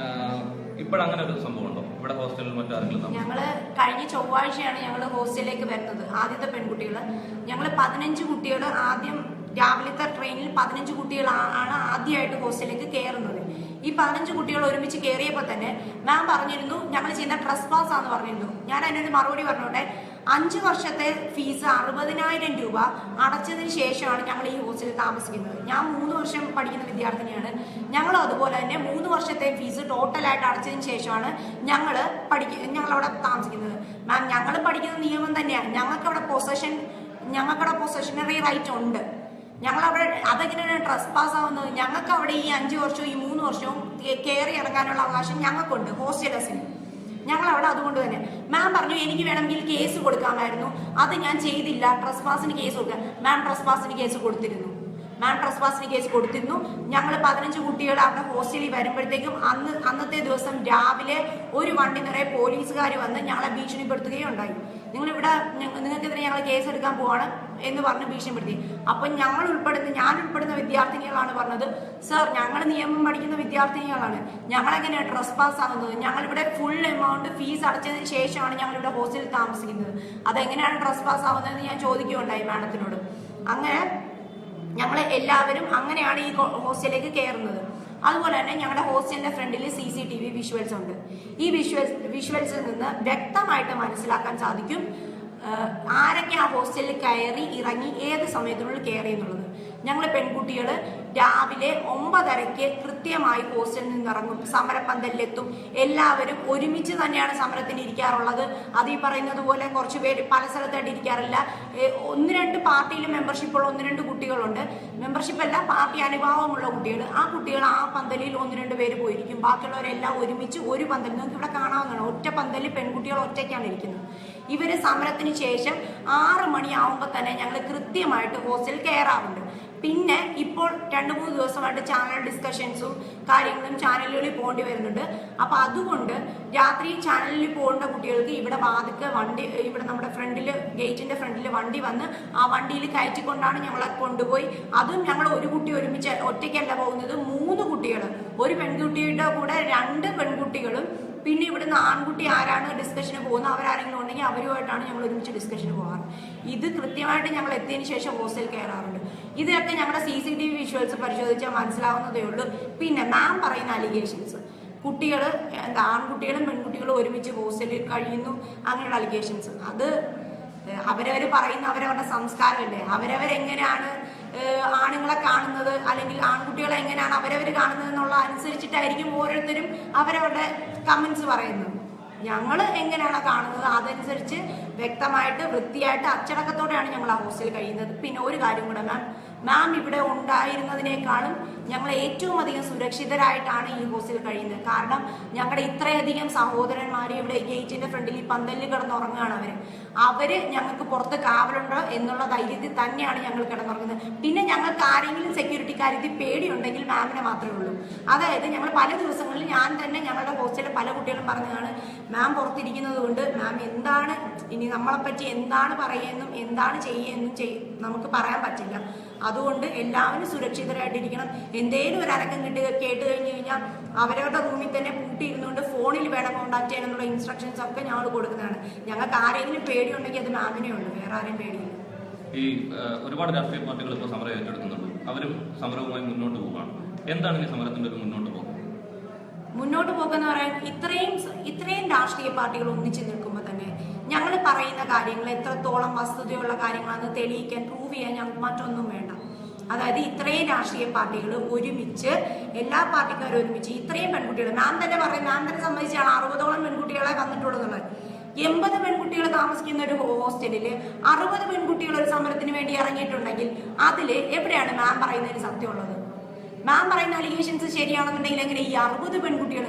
ഇപ്പോഴങ്ങനെ ഒരു സംഭവം ഉണ്ടോ ഇവിടെ ഹോസ്റ്റലിൽ? മറ്റാരെങ്കിലും ഞങ്ങള് കഴിഞ്ഞ ചൊവ്വാഴ്ചയാണ് ഞങ്ങൾ ഹോസ്റ്റലിലേക്ക് വരുന്നത്. ആദ്യത്തെ പെൺകുട്ടികൾ ഞങ്ങൾ 15 കുട്ടികൾ ആദ്യം രാവിലത്തെ ട്രെയിനിൽ 15 കുട്ടികളാണ് ആദ്യമായിട്ട് ഹോസ്റ്റലിലേക്ക് കയറുന്നത്. ഈ 15 കുട്ടികൾ ഒരുമിച്ച് കയറിയപ്പോൾ തന്നെ മാം പറഞ്ഞിരുന്നു ഞങ്ങൾ ചെയ്യുന്ന ട്രസ്പാസ് ആണെന്ന് പറഞ്ഞിരുന്നു. ഞാൻ അതിനൊരു മറുപടി പറഞ്ഞോട്ടെ. 5 വർഷത്തെ ഫീസ് 60,000 രൂപ അടച്ചതിന് ശേഷമാണ് ഞങ്ങൾ ഈ ഹോസ്റ്റലിൽ താമസിക്കുന്നത്. ഞാൻ 3 വർഷം പഠിക്കുന്ന വിദ്യാർത്ഥിനിയാണ്. ഞങ്ങൾ അതുപോലെ തന്നെ 3 വർഷത്തെ ഫീസ് ടോട്ടലായിട്ട് അടച്ചതിന് ശേഷമാണ് ഞങ്ങളവിടെ താമസിക്കുന്നത്. മാം ഞങ്ങൾ പഠിക്കുന്ന നിയമം തന്നെയാണ്. ഞങ്ങൾക്കവിടെ പൊസഷനറി റൈറ്റ് ഉണ്ട്. ഞങ്ങളവിടെ അതെങ്ങനെയാണ് ട്രസ്പാസ് ആവുന്നത്? ഞങ്ങൾക്ക് അവിടെ ഈ 5 വർഷവും ഈ 3 വർഷവും കയറി ഇറങ്ങാനുള്ള അവകാശം ഞങ്ങൾക്കുണ്ട് ഹോസ്റ്റലേഴ്സിന്. ഞങ്ങളവിടെ അതുകൊണ്ട് തന്നെ മാം പറഞ്ഞു എനിക്ക് വേണമെങ്കിൽ കേസ് കൊടുക്കാമായിരുന്നു. അത് ഞാൻ ചെയ്തില്ല. ട്രസ്പാസിന് കേസ് കൊടുക്കാൻ മാം ട്രസ്പാസിന് കേസ് കൊടുത്തിരുന്നു. ഞങ്ങൾ 15 കുട്ടികൾ അവിടെ ഹോസ്റ്റലിൽ വരുമ്പോഴത്തേക്കും അന്നത്തെ ദിവസം രാവിലെ ഒരു വണ്ടി നിറയെ പോലീസുകാർ വന്ന് ഞങ്ങളെ ഭീഷണിപ്പെടുത്തുകയുണ്ടായി. നിങ്ങൾക്കെതിരെ ഞങ്ങൾ കേസ് എടുക്കാൻ പോവാണ് എന്ന് പറഞ്ഞ് ഭീഷണിപ്പെടുത്തി. അപ്പം ഞാൻ ഉൾപ്പെടുന്ന വിദ്യാർത്ഥിനികളാണ് പറഞ്ഞത്, സർ ഞങ്ങൾ നിയമം പഠിക്കുന്ന വിദ്യാർത്ഥിനികളാണ്, ഞങ്ങളെങ്ങനെയാണ് ട്രസ്പാസ് ആകുന്നത്? ഞങ്ങളിവിടെ ഫുൾ എമൗണ്ട് ഫീസ് അടച്ചതിന് ശേഷമാണ് ഞങ്ങളിവിടെ ഹോസ്റ്റലിൽ താമസിക്കുന്നത്. അതെങ്ങനെയാണ് ട്രസ്പാസ് ആവുന്നതെന്ന് ഞാൻ ചോദിക്കുകയുണ്ടായി മാഡത്തിനോട്. അങ്ങനെ ഞങ്ങൾ എല്ലാവരും അങ്ങനെയാണ് ഈ ഹോസ്റ്റലിലേക്ക് കയറുന്നത്. അതുപോലെ തന്നെ ഞങ്ങളുടെ ഹോസ്റ്റലിന്റെ ഫ്രണ്ടിൽ CCTV വിഷ്വൽസ് ഉണ്ട്. ഈ വിഷ്വൽസിൽ നിന്ന് വ്യക്തമായിട്ട് മനസ്സിലാക്കാൻ സാധിക്കും ആരൊക്കെ ആ ഹോസ്റ്റലിൽ കയറി ഇറങ്ങി ഏത് സമയത്തിനുള്ളിൽ കയറി എന്നുള്ളത്. ഞങ്ങൾ പെൺകുട്ടികൾ രാവിലെ 9:30 കൃത്യമായി ഹോസ്റ്റലിൽ നിന്നിറങ്ങും, സമരപ്പന്തലിലെത്തും. എല്ലാവരും ഒരുമിച്ച് തന്നെയാണ് സമരത്തിന് ഇരിക്കാറുള്ളത്. അത് ഈ പറയുന്നത് പോലെ കുറച്ച് പേര് പല സ്ഥലത്തായിട്ട് ഇരിക്കാറില്ല. 1-2 പാർട്ടിയിൽ മെമ്പർഷിപ്പുള്ള 1-2 കുട്ടികളുണ്ട്. മെമ്പർഷിപ്പ് അല്ല, പാർട്ടി അനുഭാവമുള്ള കുട്ടികൾ. ആ കുട്ടികൾ ആ പന്തലിൽ 1-2 പേര് പോയിരിക്കും. ബാക്കിയുള്ളവരെല്ലാം ഒരുമിച്ച് ഒരു പന്തലിൽ, നിങ്ങൾക്ക് ഇവിടെ കാണാവുന്നതാണ്, ഒറ്റ പന്തലിൽ പെൺകുട്ടികൾ ഒറ്റയ്ക്കാണ് ഇരിക്കുന്നത്. ഇവര് സമരത്തിന് ശേഷം 6 മണിയാവുമ്പോൾ തന്നെ ഞങ്ങൾ കൃത്യമായിട്ട് ഹോസ്റ്റലിൽ കയറാറുണ്ട്. പിന്നെ ഇപ്പോൾ 2-3 ദിവസമായിട്ട് ചാനൽ ഡിസ്കഷൻസും കാര്യങ്ങളും ചാനലുകളിൽ പോകേണ്ടി വരുന്നുണ്ട്. അപ്പൊ അതുകൊണ്ട് രാത്രി ചാനലിൽ പോകേണ്ട കുട്ടികൾക്ക് ഇവിടെ ഇവിടെ നമ്മുടെ ഗേറ്റിന്റെ ഫ്രണ്ടിൽ വണ്ടി വന്ന് ആ വണ്ടിയിൽ കയറ്റിക്കൊണ്ടാണ് ഞങ്ങളെ കൊണ്ടുപോയി. അതും ഞങ്ങൾ ഒരു കുട്ടി ഒരുമിച്ച് ഒറ്റയ്ക്കല്ല പോകുന്നത്, 3 കുട്ടികൾ, ഒരു പെൺകുട്ടിയുടെ കൂടെ 2 പെൺകുട്ടികളും പിന്നെ ഇവിടുന്ന് ആൺകുട്ടി ആരാണ് ഡിസ്കഷന് പോകുന്നത് അവരാരെങ്കിലും ഉണ്ടെങ്കിൽ അവരുമായിട്ടാണ് ഞങ്ങൾ ഒരുമിച്ച് ഡിസ്കഷന് പോകാറ്. ഇത് കൃത്യമായിട്ട് ഞങ്ങൾ എത്തിയതിനു ശേഷം ഹോസ്റ്റലിൽ കയറാറുണ്ട്. ഇതൊക്കെ ഞങ്ങളുടെ CCTV വിഷ്വൽസ് പരിശോധിച്ചാൽ മനസ്സിലാവുന്നതേ ഉള്ളൂ. പിന്നെ മാം പറയുന്ന അലിഗേഷൻസ്, കുട്ടികൾ എന്താ ആൺകുട്ടികളും പെൺകുട്ടികളും ഒരുമിച്ച് ഹോസ്റ്റലിൽ കഴിയുന്നു, അങ്ങനെയുള്ള അലിഗേഷൻസ്. അത് അവരവർ പറയുന്ന അവരവരുടെ സംസ്കാരമല്ലേ, അവരവരെങ്ങനെയാണ് ആണുങ്ങളെ കാണുന്നത് അല്ലെങ്കിൽ ആൺകുട്ടികളെ എങ്ങനെയാണ് അവരവർ കാണുന്നത് എന്നുള്ള അനുസരിച്ചിട്ടായിരിക്കും ഓരോരുത്തരും അവരവരുടെ കമന്റ്സ് പറയുന്നത്. ഞങ്ങൾ എങ്ങനെയാണ് കാണുന്നത് അതനുസരിച്ച് വ്യക്തമായിട്ട് വൃത്തിയായിട്ട് അച്ചടക്കത്തോടെയാണ് ഞങ്ങൾ ആ ഹോസ്റ്റലിൽ കഴിയുന്നത്. പിന്നെ ഒരു കാര്യം കൂടെ, മാം ഇവിടെ ഉണ്ടായിരുന്നതിനേക്കാളും ഞങ്ങൾ ഏറ്റവും അധികം സുരക്ഷിതരായിട്ടാണ് ഈ ഹോസ്റ്റലിൽ കഴിയുന്നത്. കാരണം ഞങ്ങളുടെ ഇത്രയധികം സഹോദരന്മാർ ഇവിടെ ഗേറ്റിന്റെ ഫ്രണ്ടിൽ ഈ പന്തലിൽ കിടന്നുറങ്ങുകയാണ്. അവര് ഞങ്ങൾക്ക് പുറത്ത് കാവലുണ്ടോ എന്നുള്ള ധൈര്യത്തിൽ തന്നെയാണ് ഞങ്ങൾ കിടന്നുറങ്ങുന്നത്. പിന്നെ ഞങ്ങൾക്ക് ആരെങ്കിലും സെക്യൂരിറ്റി കാര്യത്തിൽ പേടിയുണ്ടെങ്കിൽ മാമിനെ മാത്രമേ ഉള്ളൂ. അതായത് ഞങ്ങൾ പല ദിവസങ്ങളിൽ ഞാൻ തന്നെ ഞങ്ങളുടെ ഹോസ്റ്റലിൽ പല കുട്ടികളും പറഞ്ഞതാണ്, മാം പുറത്തിരിക്കുന്നത് കൊണ്ട് മാം എന്താണ് ഇനി നമ്മളെപ്പറ്റി എന്താണ് പറയുമെന്നും എന്താണ് ചെയ്യുമെന്നും നമുക്ക് പറയാൻ പറ്റില്ല. അതുകൊണ്ട് എല്ലാവരും സുരക്ഷിതരായിട്ടിരിക്കണം. എന്തേലും ഒരു അനക്കം കേട്ട് കഴിഞ്ഞ് കഴിഞ്ഞാൽ അവരവരുടെ റൂമിൽ തന്നെ പൂട്ടിയിരുന്നുകൊണ്ട് ഫോണിൽ വേണം കോണ്ടാക്ട് ചെയ്യാനുള്ള ഇൻസ്ട്രക്ഷൻസ് ഒക്കെ ഞങ്ങൾ കൊടുക്കുന്നതാണ്. ഞങ്ങൾക്ക് ആരെങ്കിലും പേടിയുണ്ടെങ്കിൽ അത് മാമിനെ ഉള്ളൂ, വേറെ ആരെയും പേടിയില്ല. ഈ ഒരുപാട് രാഷ്ട്രീയ പാർട്ടികൾ ഇപ്പോൾ സമരം ഏറ്റെടുക്കുന്നുണ്ട്, അവരും സമരവുമായി മുന്നോട്ട് പോവുകയാണ്. എന്താണ് ഈ സമരത്തിന്റെ ഒരു മുന്നോട്ട് പോക്കെന്ന് പറയാൻ ഇത്രയും രാഷ്ട്രീയ പാർട്ടികൾ ഒന്നിച്ചു നിൽക്കുമ്പോൾ തന്നെ ഞങ്ങൾ പറയുന്ന കാര്യങ്ങൾ എത്രത്തോളം വസ്തുതയുള്ള കാര്യങ്ങളാണെന്ന് തെളിയിക്കാൻ പ്രൂവ് ചെയ്യാൻ ഞങ്ങൾക്ക് മറ്റൊന്നും വേണ്ട. അതായത് ഇത്രയും രാഷ്ട്രീയ പാർട്ടികൾ ഒരുമിച്ച്, എല്ലാ പാർട്ടിക്കാരും ഒരുമിച്ച് ഇത്രയും പെൺകുട്ടികൾ, മാം തന്നെ സംബന്ധിച്ചാണ് 60ഓളം പെൺകുട്ടികളെ വന്നിട്ടുള്ളതെന്നുള്ളത്. 80 പെൺകുട്ടികൾ താമസിക്കുന്ന ഒരു ഹോസ്റ്റലിൽ 60 പെൺകുട്ടികൾ ഒരു സമരത്തിന് വേണ്ടി ഇറങ്ങിയിട്ടുണ്ടെങ്കിൽ അതിൽ എവിടെയാണ് മാം പറയുന്നതിന് സത്യമുള്ളത്? മാം പറയുന്ന അലിഗേഷൻസ് ശരിയാണെന്നുണ്ടെങ്കിൽ എങ്ങനെ ഈ 60 പെൺകുട്ടികൾ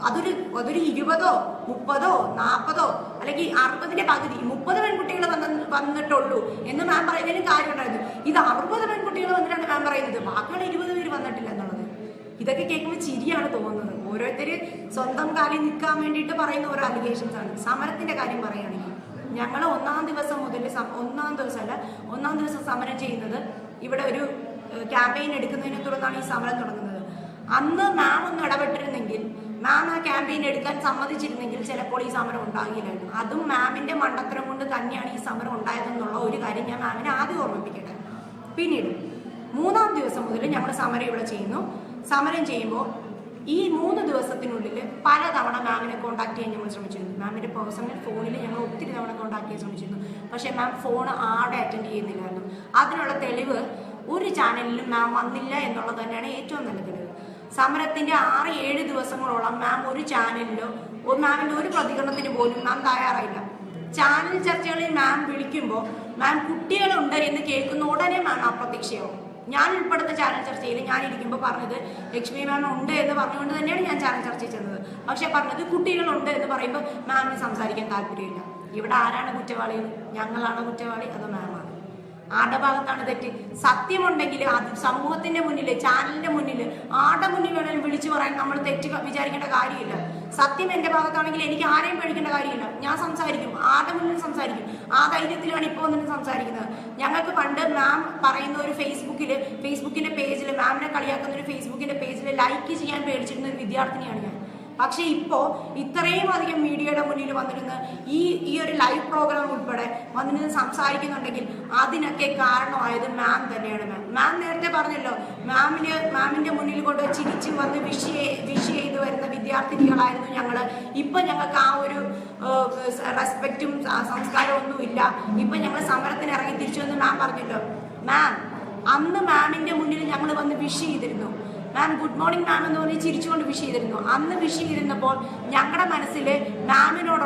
അതൊരു 20, 30, 40 അല്ലെങ്കിൽ 60ന്റെ പകുതി 30 പെൺകുട്ടികൾ വന്നിട്ടുള്ളൂ എന്ന് മാം പറയുന്നതിനും കാര്യമുണ്ടായിരുന്നു. ഇത് 60 പെൺകുട്ടികൾ വന്നിട്ടാണ് മാം പറയുന്നത്, ബാക്കിയുള്ള 20 പേര് വന്നിട്ടില്ല എന്നുള്ളത്. ഇതൊക്കെ കേൾക്കുമ്പോൾ ചിരിയാണ് തോന്നുന്നത്. ഓരോരുത്തര് സ്വന്തം കാലിൽ നിൽക്കാൻ വേണ്ടിയിട്ട് പറയുന്ന ഓരോ അലിഗേഷൻസ് ആണ്. സമരത്തിന്റെ കാര്യം പറയുകയാണെങ്കിൽ ഞങ്ങൾ ഒന്നാം ദിവസം സമരം ചെയ്യുന്നത് ഇവിടെ ഒരു ക്യാമ്പയിൻ എടുക്കുന്നതിനെ തുടർന്നാണ് ഈ സമരം തുടങ്ങുന്നത്. അന്ന് മാം ഒന്ന് ഇടപെട്ടിരുന്നെങ്കിൽ, മാം ആ ക്യാമ്പയിൻ എടുക്കാൻ സമ്മതിച്ചിരുന്നെങ്കിൽ ചിലപ്പോൾ ഈ സമരം ഉണ്ടാകില്ലായിരുന്നു. അതും മാമിന്റെ മണ്ടത്തരം കൊണ്ട് തന്നെയാണ് ഈ സമരം ഉണ്ടായതെന്നുള്ള ഒരു കാര്യം ഞാൻ മാമിനെ ആദ്യം ഓർമ്മിപ്പിക്കട്ടെ. പിന്നീട് 3-ാം ദിവസം മുതൽ ഞങ്ങൾ സമരം ഇവിടെ ചെയ്യുന്നു. സമരം ചെയ്യുമ്പോൾ ഈ 3 ദിവസത്തിനുള്ളിൽ പലതവണ മാമിനെ കോൺടാക്ട് ചെയ്യാൻ ഞങ്ങൾ ശ്രമിച്ചിരുന്നു. മാമിന്റെ പേഴ്സണൽ ഫോണിൽ ഞങ്ങൾ ഒത്തിരി തവണ കോൺടാക്ട് ചെയ്യാൻ ശ്രമിച്ചിരുന്നു. പക്ഷേ മാം ഫോൺ ആടെ അറ്റൻഡ് ചെയ്യുന്നില്ലായിരുന്നു. അതിനുള്ള തെളിവ് ഒരു ചാനലിലും മാം വന്നില്ല എന്നുള്ളത് തന്നെയാണ് ഏറ്റവും നല്ല തെളിവ്. സമരത്തിന്റെ 6-7 ദിവസങ്ങളോളം മാം ഒരു ചാനലിലോ മാമിന്റെ ഒരു പ്രതികരണത്തിന് പോലും മാം തയ്യാറായില്ല. ചാനൽ ചർച്ചകളിൽ മാം വിളിക്കുമ്പോൾ മാം കുട്ടികളുണ്ട് എന്ന് കേൾക്കുന്ന ഉടനെ മാം അപ്രത്യക്ഷയാവും. ഞാൻ ഉൾപ്പെടുന്ന ചാനൽ ചർച്ചയിൽ ഞാൻ ഇരിക്കുമ്പോൾ പറഞ്ഞത് ലക്ഷ്മി മാം ഉണ്ട് എന്ന് പറഞ്ഞുകൊണ്ട് തന്നെയാണ് ഞാൻ ചാനൽ ചർച്ചയിൽ ചെന്നത്. പക്ഷെ പറഞ്ഞത് കുട്ടികളുണ്ട് എന്ന് പറയുമ്പോൾ മാമിന് സംസാരിക്കാൻ താല്പര്യമില്ല. ഇവിടെ ആരാണ് കുറ്റവാളി? ഞങ്ങളാണോ കുറ്റവാളി അതോ മാമാണ്? ആരുടെ ഭാഗത്താണ് തെറ്റ്? സത്യമുണ്ടെങ്കിൽ അത് സമൂഹത്തിന്റെ മുന്നിൽ, ചാനലിന്റെ മുന്നിൽ, ആരുടെ മുന്നിൽ വേണമെങ്കിലും വിളിച്ചു പറയാൻ നമ്മൾ തെറ്റ് വിചാരിക്കേണ്ട കാര്യമില്ല. സത്യം എന്റെ ഭാഗത്താണെങ്കിൽ എനിക്ക് ആരെയും പേടിക്കേണ്ട കാര്യമില്ല. ഞാൻ സംസാരിക്കും, ആരുടെ മുന്നിൽ സംസാരിക്കും. ആ ധൈര്യത്തിലാണ് ഇപ്പോൾ വന്നിട്ട് സംസാരിക്കുന്നത്. ഞങ്ങൾക്ക് പണ്ട് മാം പറയുന്ന ഒരു ഫേസ്ബുക്കിന്റെ പേജിൽ, മാമിനെ കളിയാക്കുന്ന ഒരു ഫേസ്ബുക്കിന്റെ പേജിൽ ലൈക്ക് ചെയ്യാൻ പേടിച്ചിരുന്ന ഒരു വിദ്യാർത്ഥിനിയാണ് ഞാൻ. പക്ഷെ ഇപ്പോ ഇത്രയും അധികം മീഡിയയുടെ മുന്നിൽ വന്നിരുന്ന് ഈ ഒരു ലൈവ് പ്രോഗ്രാം ഉൾപ്പെടെ വന്നിരുന്ന് സംസാരിക്കുന്നുണ്ടെങ്കിൽ അതിനൊക്കെ കാരണമായത് മാം തന്നെയാണ്. മാം നേരത്തെ പറഞ്ഞല്ലോ, മാമിന്റെ മുന്നിൽ കൊണ്ട് ചിരിച്ചും വന്ന് വിഷ് ചെയ്ത് വരുന്ന വിദ്യാർത്ഥിനികളായിരുന്നു ഞങ്ങള്. ഇപ്പൊ ഞങ്ങൾക്ക് ആ ഒരു റെസ്പെക്റ്റും സംസ്കാരവും ഒന്നുമില്ല. ഇപ്പൊ ഞങ്ങൾ സമരത്തിന് ഇറങ്ങി തിരിച്ചു വന്ന് മാം പറഞ്ഞല്ലോ. മാം അന്ന് മാമിന്റെ മുന്നിൽ ഞങ്ങൾ വന്ന് വിഷ് ചെയ്തിരുന്നു. മാം ഗുഡ് മോർണിംഗ് മാം എന്ന് പറഞ്ഞ് ചിരിച്ചുകൊണ്ട് വിഷ് ചെയ്തിരുന്നു. അന്ന് വിഷ് ചെയ്തിരുന്നപ്പോൾ ഞങ്ങളുടെ മനസ്സിൽ മാമിനോട്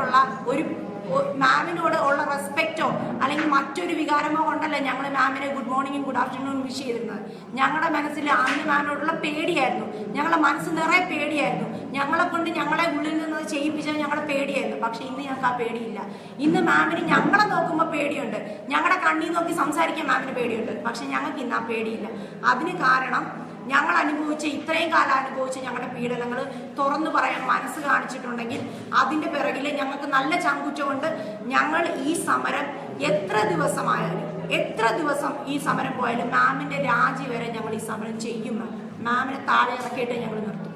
ഉള്ള റെസ്പെക്റ്റോ അല്ലെങ്കിൽ മറ്റൊരു വികാരമോ കൊണ്ടല്ല ഞങ്ങൾ മാമിനെ ഗുഡ് മോർണിംഗും ഗുഡ് ആഫ്റ്റർനൂണും വിഷ് ചെയ്തിരുന്നത്. ഞങ്ങളുടെ മനസ്സിൽ അന്ന് മാമിനോടുള്ള പേടിയായിരുന്നു. ഞങ്ങളുടെ മനസ്സ് നിറയെ പേടിയായിരുന്നു. ഞങ്ങളെ കൊണ്ട് ഞങ്ങളെ ഉള്ളിൽ നിന്ന് ചെയ്യിപ്പിച്ചാൽ ഞങ്ങളുടെ പേടിയായിരുന്നു. പക്ഷെ ഇന്ന് ഞങ്ങൾക്ക് ആ പേടിയില്ല. ഇന്ന് മാമിന് ഞങ്ങളെ നോക്കുമ്പോൾ പേടിയുണ്ട്, ഞങ്ങളുടെ കണ്ണീർ നോക്കി സംസാരിക്കാൻ മാമിന് പേടിയുണ്ട്. പക്ഷെ ഞങ്ങൾക്ക് ഇന്ന് ആ പേടിയില്ല. അതിന് കാരണം ഞങ്ങൾ ഇത്രയും കാലം അനുഭവിച്ച ഞങ്ങളുടെ പീഡനങ്ങൾ തുറന്നു പറയാൻ മനസ്സ് കാണിച്ചിട്ടുണ്ടെങ്കിൽ അതിന്റെ പിറകിൽ ഞങ്ങൾക്ക് നല്ല ചങ്കുറ്റമുണ്ട്. ഞങ്ങൾ ഈ സമരം എത്ര ദിവസം ഈ സമരം പോയാലും മാമിന്റെ രാജി വരെ ഞങ്ങൾ ഈ സമരം ചെയ്യും. മാമിനെ താഴെ ഇറക്കിയിട്ട് ഞങ്ങൾ നിർത്തും.